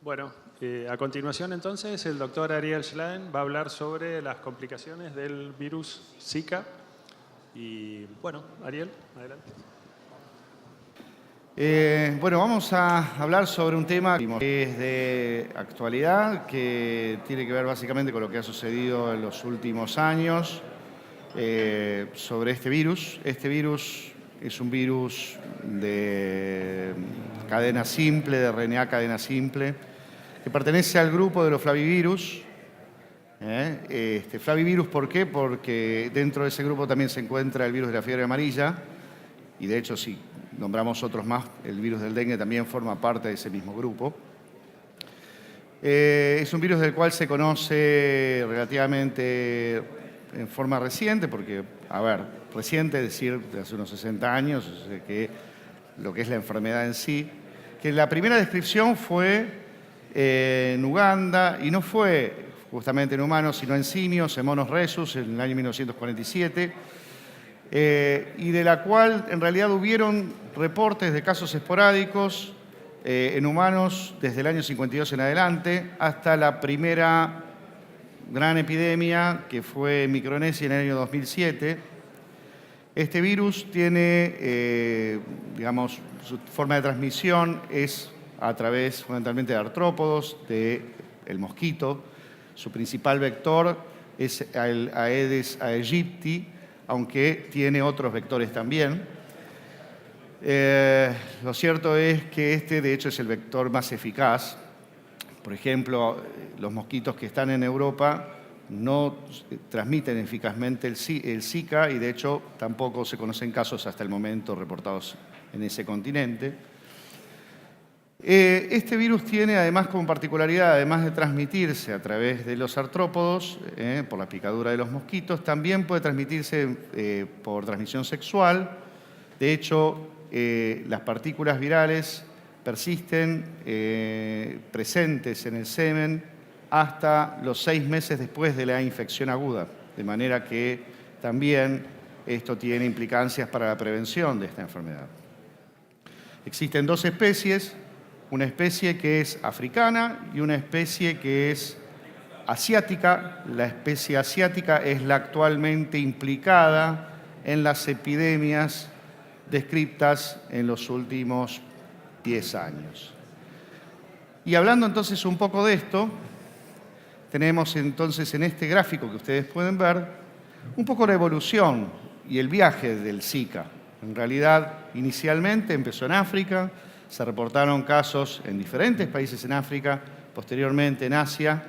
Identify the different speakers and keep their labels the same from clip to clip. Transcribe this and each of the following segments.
Speaker 1: Bueno, a continuación entonces el doctor Ariel Schlein va a hablar sobre las complicaciones del virus Zika. Y bueno, Ariel, adelante.
Speaker 2: Bueno, vamos a hablar sobre un tema que es de actualidad, que tiene que ver básicamente con lo que ha sucedido en los últimos años sobre este virus. Este virus es un virus de cadena simple, de RNA cadena simple, que pertenece al grupo de los flavivirus. Flavivirus, ¿por qué? Porque dentro de ese grupo también se encuentra el virus de la fiebre amarilla, y de hecho, si nombramos otros más, el virus del dengue también forma parte de ese mismo grupo. Es un virus del cual se conoce relativamente en forma reciente, porque, reciente es decir, de hace unos 60 años, que lo que es la enfermedad en sí, que la primera descripción fue en Uganda, y no fue justamente en humanos, sino en simios, en monos rhesus, en el año 1947, y de la cual en realidad hubieron reportes de casos esporádicos en humanos desde el año 52 en adelante, hasta la primera gran epidemia que fue en Micronesia en el año 2007. Este virus tiene, su forma de transmisión es a través fundamentalmente de artrópodos, del mosquito. Su principal vector es el Aedes aegypti, aunque tiene otros vectores también. Lo cierto es que este, de hecho, es el vector más eficaz. Por ejemplo, los mosquitos que están en Europa no transmiten eficazmente el Zika, y de hecho tampoco se conocen casos hasta el momento reportados en ese continente. Este virus tiene además como particularidad, además de transmitirse a través de los artrópodos, por la picadura de los mosquitos, también puede transmitirse por transmisión sexual. De hecho, las partículas virales persisten presentes en el semen hasta los 6 meses después de la infección aguda, de manera que también esto tiene implicancias para la prevención de esta enfermedad. Existen 2 especies, una especie que es africana y una especie que es asiática. La especie asiática es la actualmente implicada en las epidemias descritas en los últimos 10 años. Y hablando entonces un poco de esto, tenemos entonces en este gráfico que ustedes pueden ver un poco la evolución y el viaje del Zika. En realidad, inicialmente empezó en África, se reportaron casos en diferentes países en África, posteriormente en Asia,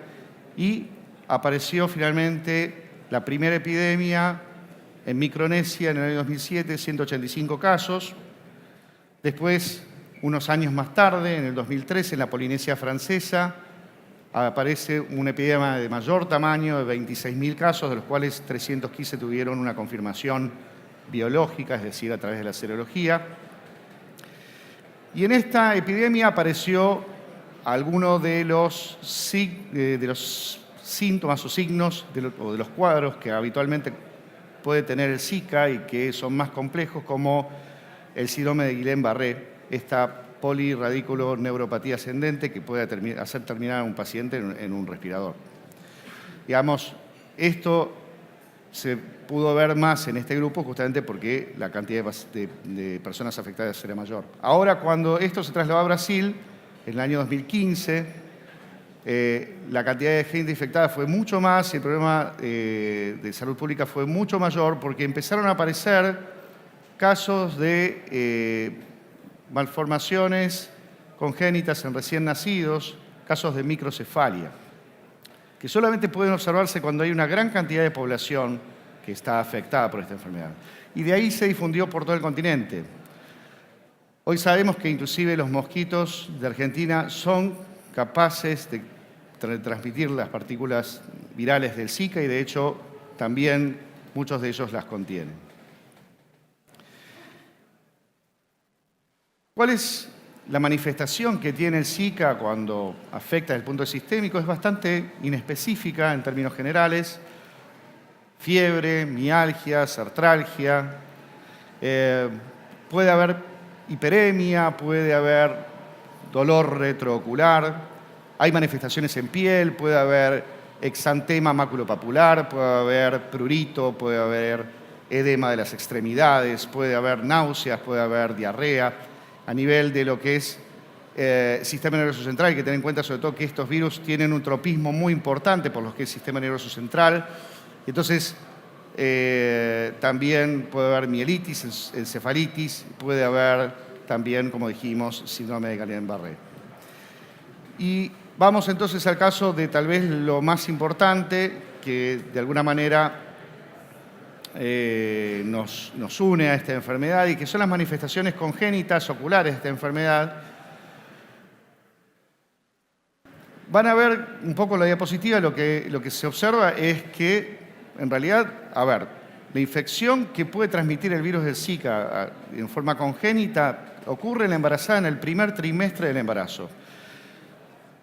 Speaker 2: y apareció finalmente la primera epidemia en Micronesia en el año 2007, 185 casos. Después, unos años más tarde, en el 2013, en la Polinesia Francesa, aparece una epidemia de mayor tamaño, de 26.000 casos, de los cuales 315 tuvieron una confirmación biológica, es decir, a través de la serología. Y en esta epidemia apareció alguno de los síntomas o signos o de los cuadros que habitualmente puede tener el Zika y que son más complejos, como el síndrome de Guillain-Barré, esta polirradículo neuropatía ascendente que puede hacer terminar a un paciente en un respirador. Digamos, esto se pudo ver más en este grupo justamente porque la cantidad de personas afectadas era mayor. Ahora, cuando esto se trasladó a Brasil, en el año 2015, la cantidad de gente infectada fue mucho más y el problema de salud pública fue mucho mayor, porque empezaron a aparecer casos de malformaciones congénitas en recién nacidos, casos de microcefalia, que solamente pueden observarse cuando hay una gran cantidad de población que está afectada por esta enfermedad. Y de ahí se difundió por todo el continente. Hoy sabemos que inclusive los mosquitos de Argentina son capaces de transmitir las partículas virales del Zika, y de hecho también muchos de ellos las contienen. ¿Cuál es la manifestación que tiene el Zika cuando afecta desde el punto sistémico? Es bastante inespecífica en términos generales. Fiebre, mialgias, artralgia, puede haber hiperemia, puede haber dolor retroocular, Hay manifestaciones en piel, puede haber exantema maculopapular, puede haber prurito, puede haber edema de las extremidades, puede haber náuseas, puede haber diarrea. A nivel de lo que es sistema nervioso central, hay que tener en cuenta sobre todo que estos virus tienen un tropismo muy importante por lo que es sistema nervioso central. Entonces, también puede haber mielitis, encefalitis, puede haber también, como dijimos, síndrome de Guillain-Barré. Y vamos entonces al caso de tal vez lo más importante que de alguna manera nos une a esta enfermedad y que son las manifestaciones congénitas oculares de esta enfermedad. Van a ver un poco la diapositiva, lo que se observa es que en realidad, la infección que puede transmitir el virus del Zika en forma congénita ocurre en la embarazada en el primer trimestre del embarazo.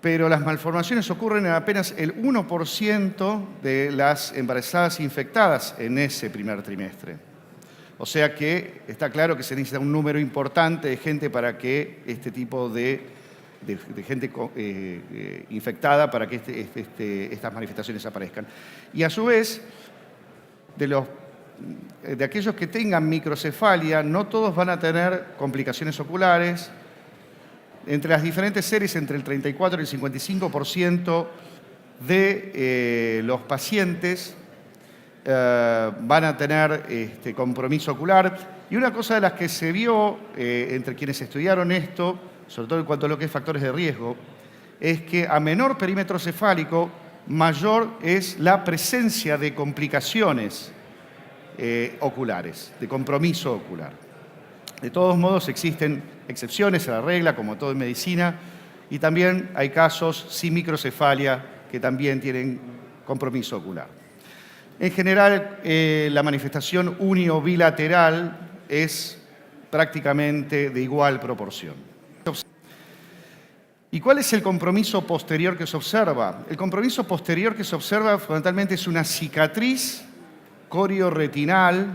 Speaker 2: Pero las malformaciones ocurren en apenas el 1% de las embarazadas infectadas en ese primer trimestre. O sea que está claro que se necesita un número importante de gente para que este tipo de gente infectada para que estas manifestaciones aparezcan. Y a su vez, de aquellos que tengan microcefalia, no todos van a tener complicaciones oculares. Entre las diferentes series, entre el 34 y el 55% de los pacientes van a tener compromiso ocular. Y una cosa de las que se vio entre quienes estudiaron esto, sobre todo en cuanto a lo que es factores de riesgo, es que a menor perímetro cefálico, mayor es la presencia de complicaciones oculares, de compromiso ocular. De todos modos, existen excepciones a la regla, como todo en medicina, y también hay casos sin microcefalia que también tienen compromiso ocular. En general, la manifestación uni o bilateral es prácticamente de igual proporción. ¿Y cuál es el compromiso posterior que se observa? El compromiso posterior que se observa fundamentalmente es una cicatriz corioretinal,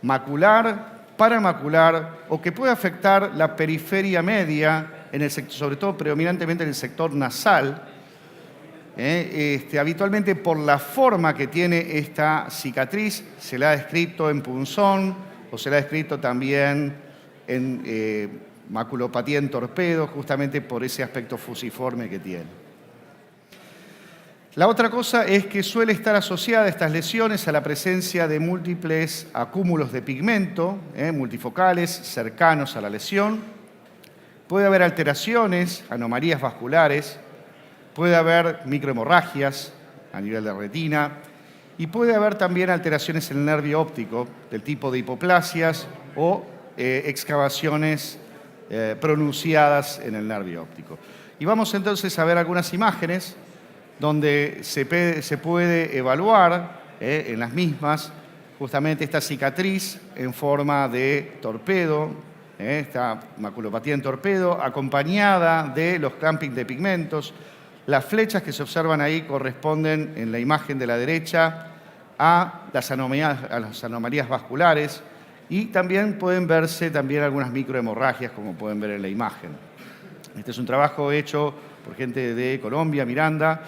Speaker 2: macular, paramacular o que puede afectar la periferia media, sobre todo predominantemente en el sector nasal, habitualmente por la forma que tiene esta cicatriz, se la ha descrito en punzón o se la ha descrito también en maculopatía en torpedo, justamente por ese aspecto fusiforme que tiene. La otra cosa es que suele estar asociada a estas lesiones a la presencia de múltiples acúmulos de pigmento, multifocales, cercanos a la lesión. Puede haber alteraciones, anomalías vasculares, puede haber microhemorragias a nivel de retina y puede haber también alteraciones en el nervio óptico del tipo de hipoplasias o excavaciones pronunciadas en el nervio óptico. Y vamos entonces a ver algunas imágenes donde se puede evaluar en las mismas justamente esta cicatriz en forma de torpedo, esta maculopatía en torpedo, acompañada de los clamping de pigmentos. Las flechas que se observan ahí corresponden en la imagen de la derecha a las anomalías vasculares y también pueden verse también algunas microhemorragias, como pueden ver en la imagen. Este es un trabajo hecho por gente de Colombia, Miranda,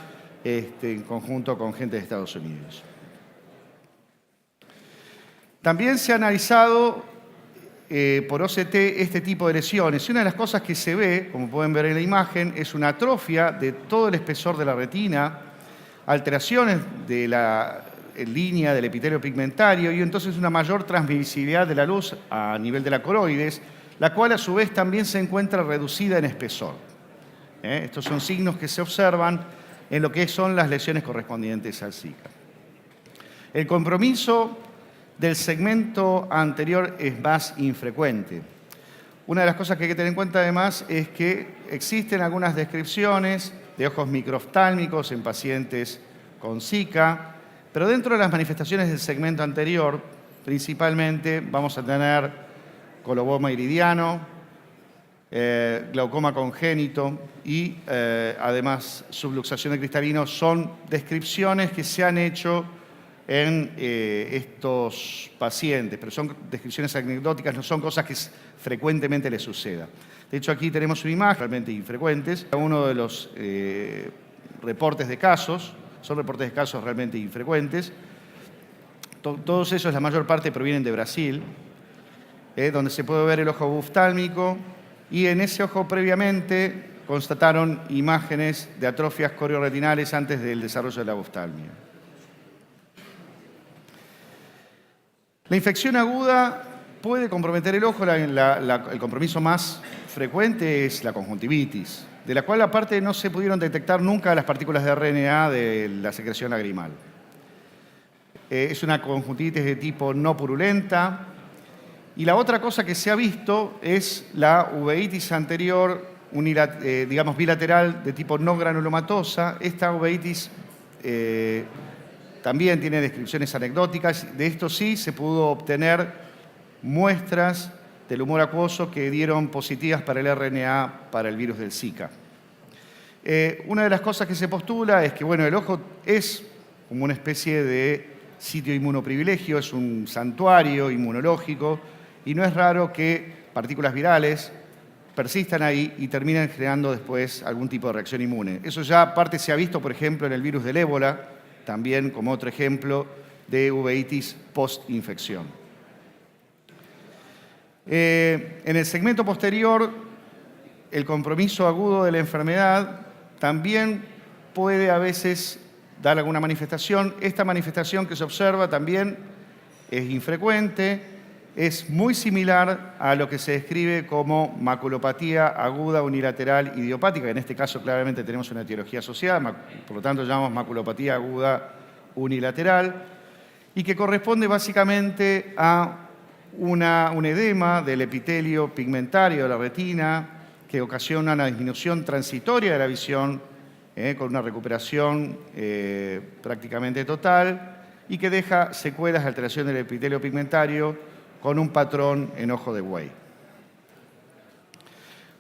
Speaker 2: en conjunto con gente de Estados Unidos. También se ha analizado por OCT este tipo de lesiones. Y una de las cosas que se ve, como pueden ver en la imagen, es una atrofia de todo el espesor de la retina, alteraciones de la línea del epitelio pigmentario y entonces una mayor transmisibilidad de la luz a nivel de la coroides, la cual a su vez también se encuentra reducida en espesor. Estos son signos que se observan en lo que son las lesiones correspondientes al Zika. El compromiso del segmento anterior es más infrecuente. Una de las cosas que hay que tener en cuenta además es que existen algunas descripciones de ojos microoftálmicos en pacientes con Zika, pero dentro de las manifestaciones del segmento anterior, principalmente vamos a tener coloboma iridiano, glaucoma congénito y además subluxación de cristalino. Son descripciones que se han hecho en estos pacientes, pero son descripciones anecdóticas, no son cosas que frecuentemente les suceda. De hecho, aquí tenemos una imagen realmente infrecuentes. Uno de los reportes de casos, son reportes de casos realmente infrecuentes. Todos esos, la mayor parte, provienen de Brasil, donde se puede ver el ojo oftálmico, y en ese ojo previamente constataron imágenes de atrofias corioretinales antes del desarrollo de la oftalmia. La infección aguda puede comprometer el ojo. El compromiso más frecuente es la conjuntivitis, de la cual aparte no se pudieron detectar nunca las partículas de RNA de la secreción lagrimal. Es una conjuntivitis de tipo no purulenta. Y la otra cosa que se ha visto es la uveitis anterior, digamos bilateral, de tipo no granulomatosa. Esta uveitis también tiene descripciones anecdóticas. De esto sí se pudo obtener muestras del humor acuoso que dieron positivas para el RNA para el virus del Zika. Una de las cosas que se postula es que bueno, el ojo es como una especie de sitio inmunoprivilegio, es un santuario inmunológico, y no es raro que partículas virales persistan ahí y terminen generando después algún tipo de reacción inmune. Eso ya aparte se ha visto, por ejemplo, en el virus del ébola, también como otro ejemplo de uveitis post-infección. En el segmento posterior, el compromiso agudo de la enfermedad también puede a veces dar alguna manifestación. Esta manifestación que se observa también es infrecuente, es muy similar a lo que se describe como maculopatía aguda unilateral idiopática. En este caso claramente tenemos una etiología asociada, por lo tanto llamamos maculopatía aguda unilateral, y que corresponde básicamente a un edema del epitelio pigmentario de la retina que ocasiona una disminución transitoria de la visión con una recuperación prácticamente total y que deja secuelas de alteración del epitelio pigmentario con un patrón en ojo de buey.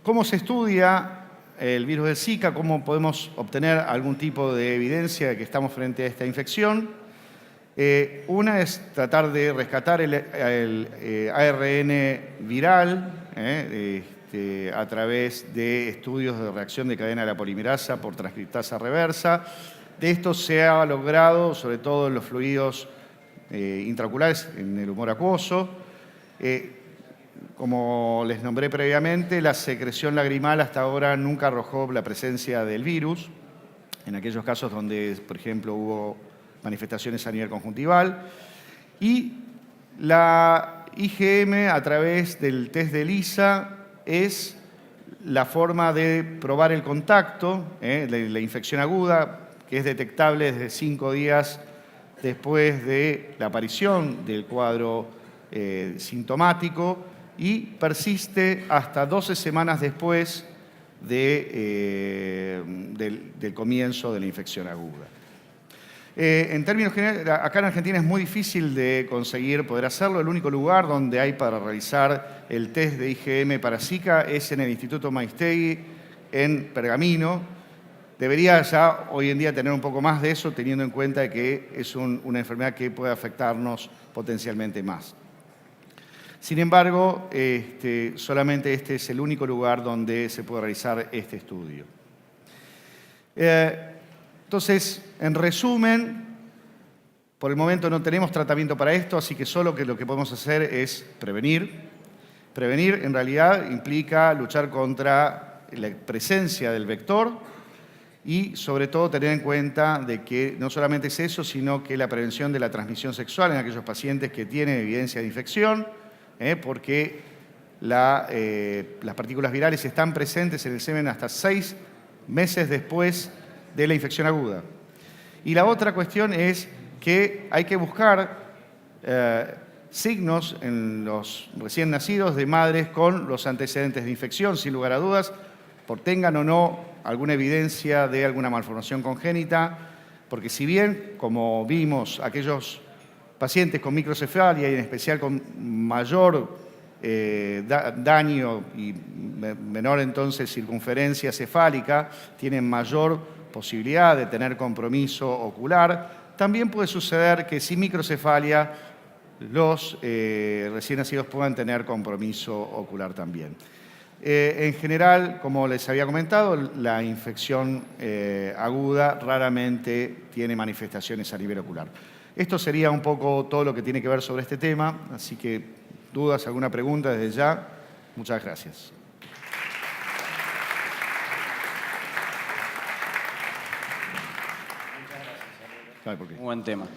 Speaker 2: ¿Cómo se estudia el virus del Zika? ¿Cómo podemos obtener algún tipo de evidencia de que estamos frente a esta infección? Una es tratar de rescatar el ARN viral a través de estudios de reacción de cadena de la polimerasa por transcriptasa reversa. De esto se ha logrado, sobre todo en los fluidos intraoculares, en el humor acuoso. Como les nombré previamente, la secreción lagrimal hasta ahora nunca arrojó la presencia del virus, en aquellos casos donde, por ejemplo, hubo manifestaciones a nivel conjuntival. Y la IgM a través del test de ELISA es la forma de probar el contacto de la infección aguda, que es detectable desde 5 días después de la aparición del cuadro sintomático y persiste hasta 12 semanas después del comienzo de la infección aguda. En términos generales, acá en Argentina es muy difícil de conseguir poder hacerlo. El único lugar donde hay para realizar el test de IgM para Zika es en el Instituto Maistegui, en Pergamino. Debería ya hoy en día tener un poco más de eso, teniendo en cuenta que es una enfermedad que puede afectarnos potencialmente más. Sin embargo, solamente este es el único lugar donde se puede realizar este estudio. Entonces, en resumen, por el momento no tenemos tratamiento para esto, así que solo lo que podemos hacer es prevenir. Prevenir en realidad implica luchar contra la presencia del vector y sobre todo tener en cuenta de que no solamente es eso, sino que la prevención de la transmisión sexual en aquellos pacientes que tienen evidencia de infección, porque las partículas virales están presentes en el semen hasta 6 meses después de la infección aguda. Y la otra cuestión es que hay que buscar signos en los recién nacidos de madres con los antecedentes de infección, sin lugar a dudas, por tengan o no alguna evidencia de alguna malformación congénita, porque si bien, como vimos, aquellos pacientes con microcefalia y en especial con mayor daño y menor entonces circunferencia cefálica, tienen mayor posibilidad de tener compromiso ocular. también puede suceder que sin microcefalia los recién nacidos puedan tener compromiso ocular también. En general, como les había comentado, la infección aguda raramente tiene manifestaciones a nivel ocular. Esto sería un poco todo lo que tiene que ver sobre este tema, así que dudas, alguna pregunta desde ya. Muchas gracias.
Speaker 3: Un buen tema.